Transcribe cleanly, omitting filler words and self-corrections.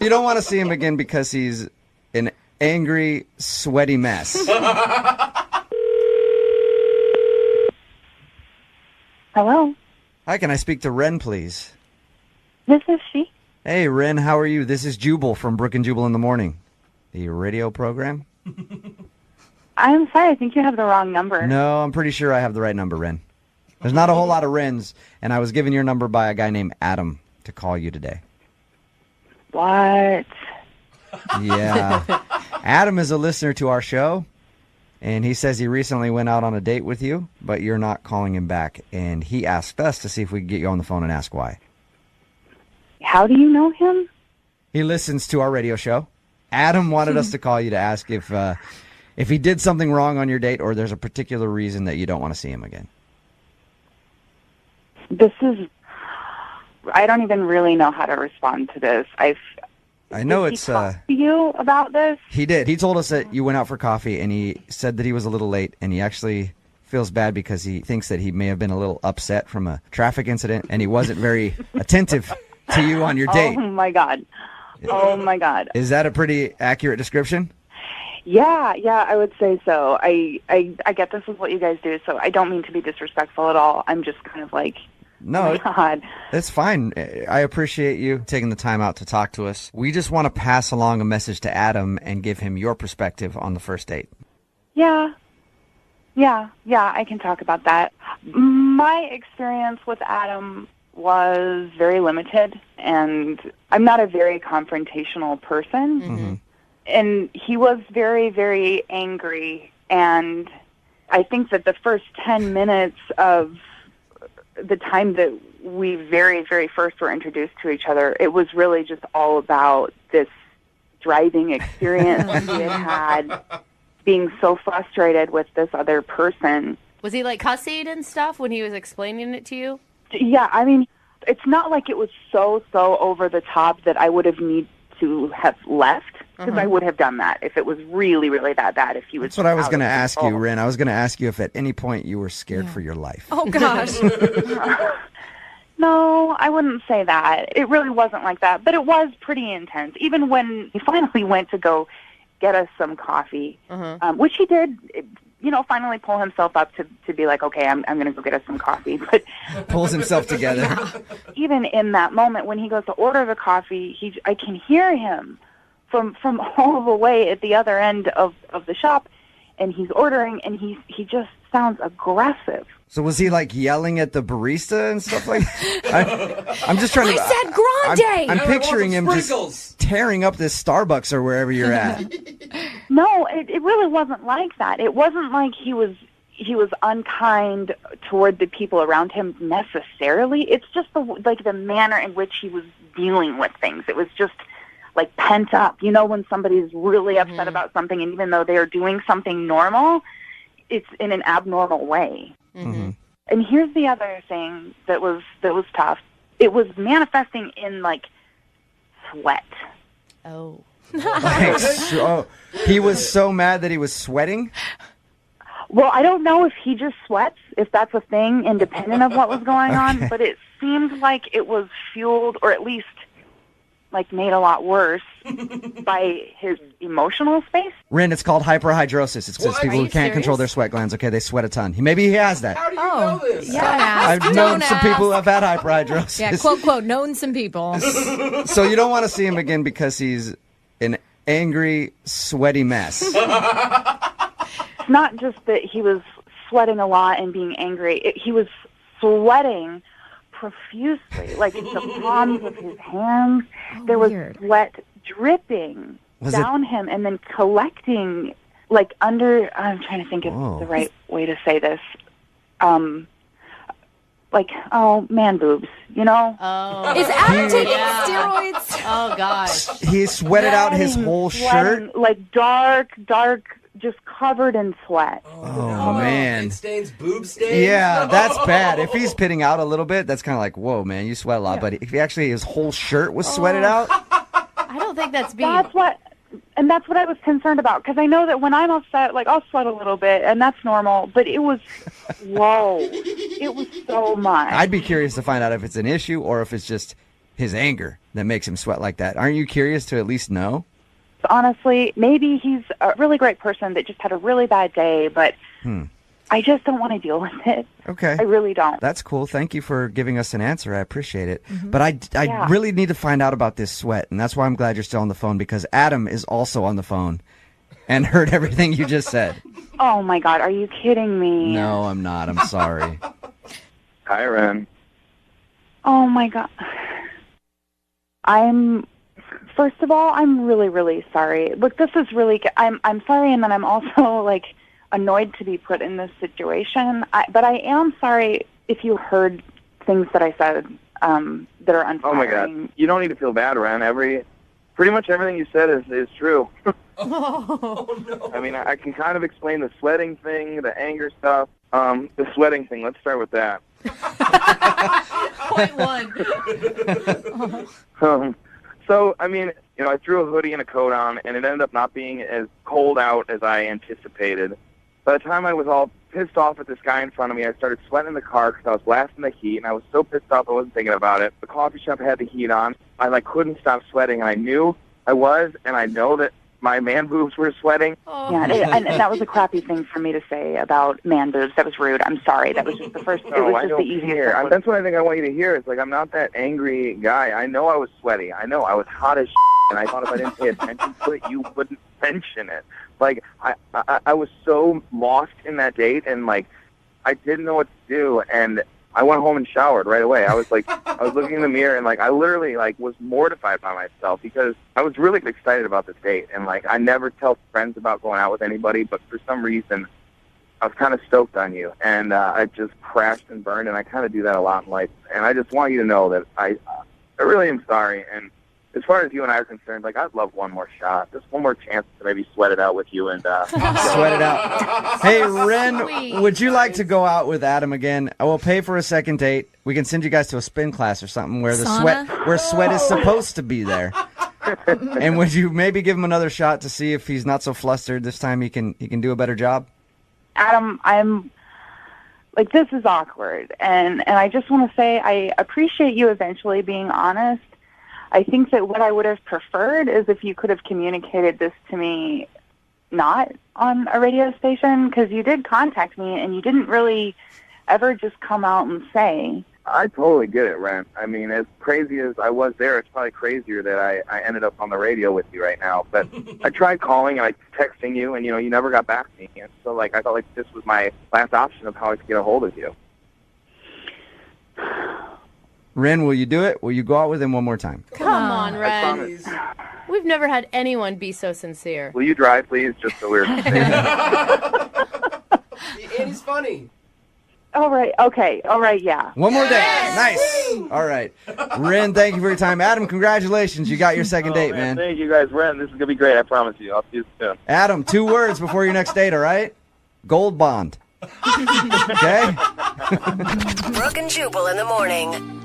You don't want to see him again because he's an angry, sweaty mess. Hello? Hi, can I speak to Ren, please? This is she. Hey, Ren, how are you? This is Jubal from Brook and Jubal in the Morning, the radio program. I'm sorry, I think you have the wrong number. No, I'm pretty sure I have the right number, Ren. There's not a whole lot of Rens, and I was given your number by a guy named Adam to call you today. What? Yeah. Adam is a listener to our show, and he says he recently went out on a date with you, but you're not calling him back, and he asked us to see if we could get you on the phone and ask why. How do you know him? He listens to our radio show. Adam wanted us to call you to ask if he did something wrong on your date or there's a particular reason that you don't want to see him again. I don't even really know how to respond to this. I know Did it's he talk to you about this? He did. He told us that you went out for coffee and he said that he was a little late and he actually feels bad because he thinks that he may have been a little upset from a traffic incident and he wasn't very attentive to you on your date. Oh my God. Oh my God. Is that a pretty accurate description? Yeah, I would say so. I get this is what you guys do, so I don't mean to be disrespectful at all. I'm just kind of like, No, oh my God. It's fine. I appreciate you taking the time out to talk to us. We just want to pass along a message to Adam and give him your perspective on the first date. Yeah, I can talk about that. My experience with Adam was very limited, and I'm not a very confrontational person. Mm-hmm. And he was very, very angry, and I think that the first 10 minutes of the time that we very, very first were introduced to each other, it was really just all about this driving experience he had being so frustrated with this other person. Was he like cussing and stuff when he was explaining it to you? Yeah, I mean, it's not like it was so over the top that I would have need to have left, because I would have done that if it was really, really that bad. If he was. That's what I was going to out of ask you, control. Ren. I was going to ask you if at any point you were scared for your life. Oh, gosh. No, I wouldn't say that. It really wasn't like that, but it was pretty intense. Even when he finally went to go get us some coffee, which he did, finally pull himself up to be like, okay, I'm going to go get us some coffee. But Pulls himself together. even in that moment when he goes to order the coffee, I can hear him from all the way at the other end of the shop, and he's ordering, and he just sounds aggressive. So was he like yelling at the barista and stuff like that? I'm just trying to... I said grande! I'm picturing him just tearing up this Starbucks or wherever you're at. No, it really wasn't like that. It wasn't like he was unkind toward the people around him necessarily. It's just the manner in which he was dealing with things. It was just like pent up. You know, when somebody's really upset about something, and even though they are doing something normal, it's in an abnormal way. Mm-hmm. And here's the other thing that was tough. It was manifesting in like sweat. Oh. He was so mad that he was sweating? Well, I don't know if he just sweats, if that's a thing, independent of what was going on, but it seemed like it was fueled, or at least like made a lot worse by his emotional space. Ren, it's called hyperhidrosis. It's just people Are who you can't control serious? their sweat glands. Okay, they sweat a ton. Maybe he has that. How do you know this? Yeah. I've known some people who have had hyperhidrosis. Yeah, quote, known some people. So you don't want to see him again because he's an angry, sweaty mess. It's not just that he was sweating a lot and being angry. He was sweating profusely, like the palms of his hands. There was weird. sweat dripping Was down him and then collecting like under, I'm trying to think of Whoa. the right way to say this. Man boobs, you know? Oh. Is Adam taking Yeah. steroids? Oh, gosh. He sweated out his whole shirt. Sweating, like dark, just covered in sweat. Oh, man. It stains, boob stains. Yeah, that's bad. If he's pitting out a little bit, that's kind of like, whoa, man, you sweat a lot. But if he actually, his whole shirt was sweated out, I don't think that's being... That's what I was concerned about, because I know that when I'm upset, like, I'll sweat a little bit, and that's normal, but it was, whoa, it was so much. I'd be curious to find out if it's an issue or if it's just his anger that makes him sweat like that. Aren't you curious to at least know? Honestly, maybe he's a really great person that just had a really bad day, but I just don't want to deal with it. Okay. I really don't. That's cool. Thank you for giving us an answer. I appreciate it. But I really need to find out about this sweat, and that's why I'm glad you're still on the phone, because Adam is also on the phone and heard everything you just said. Oh, my God. Are you kidding me? No, I'm not. I'm sorry. Hi, Ren. Oh, my God. First of all, I'm really, really sorry. Look, this is really, I'm sorry, and then I'm also, like, annoyed to be put in this situation. But I am sorry if you heard things that I said that are unflattering. Oh, my God. You don't need to feel bad, Ren. Pretty much everything you said is true. Oh, no. I mean, I can kind of explain the sweating thing, the anger stuff. The sweating thing, let's start with that. Point one. So, I mean, I threw a hoodie and a coat on, and it ended up not being as cold out as I anticipated. By the time I was all pissed off at this guy in front of me, I started sweating in the car because I was blasting the heat, and I was so pissed off I wasn't thinking about it. The coffee shop had the heat on. I, couldn't stop sweating, and I knew I was, and I know that my man boobs were sweating. Yeah, and that was a crappy thing for me to say about man boobs. That was rude. I'm sorry. That was just the first. It was just the easiest. That's what I think I want you to hear. It's like, I'm not that angry guy. I know I was sweaty. I know I was hot as and I thought if I didn't pay attention to it, you wouldn't mention it. Like, I was so lost in that date, and, I didn't know what to do, and I went home and showered right away. I was looking in the mirror, and, I literally, was mortified by myself because I was really excited about this date. And, I never tell friends about going out with anybody, but for some reason, I was kind of stoked on you. And I just crashed and burned, and I kind of do that a lot in life. And I just want you to know that I really am sorry. And as far as you and I are concerned, I'd love one more shot, just one more chance to maybe sweat it out with you and Sweat it out. Hey, Ren, Sweet. would you like to go out with Adam again? I will pay for a second date. We can send you guys to a spin class or something where Sauna? sweat is supposed to be there. And would you maybe give him another shot to see if he's not so flustered this time? He can do a better job. Adam, I'm this is awkward, and I just want to say I appreciate you eventually being honest. I think that what I would have preferred is if you could have communicated this to me not on a radio station, because you did contact me and you didn't really ever just come out and say. I totally get it, Ren. I mean, as crazy as I was there, it's probably crazier that I ended up on the radio with you right now. But I tried calling and texting you, and, you never got back to me. And so, I felt like this was my last option of how I could get a hold of you. Ren, will you do it? Will you go out with him one more time? Come on, I Ren. promise. We've never had anyone be so sincere. Will you drive, please, just so we're safe? And he's funny. All right, okay, all right, yeah. One more day. Nice. All right. Ren, thank you for your time. Adam, congratulations. You got your second date, man. Thank you, guys. Ren, this is going to be great. I promise you. I'll see you soon. Adam, 2 words before your next date, all right? Gold bond. Okay? Brooke and Jubal in the morning.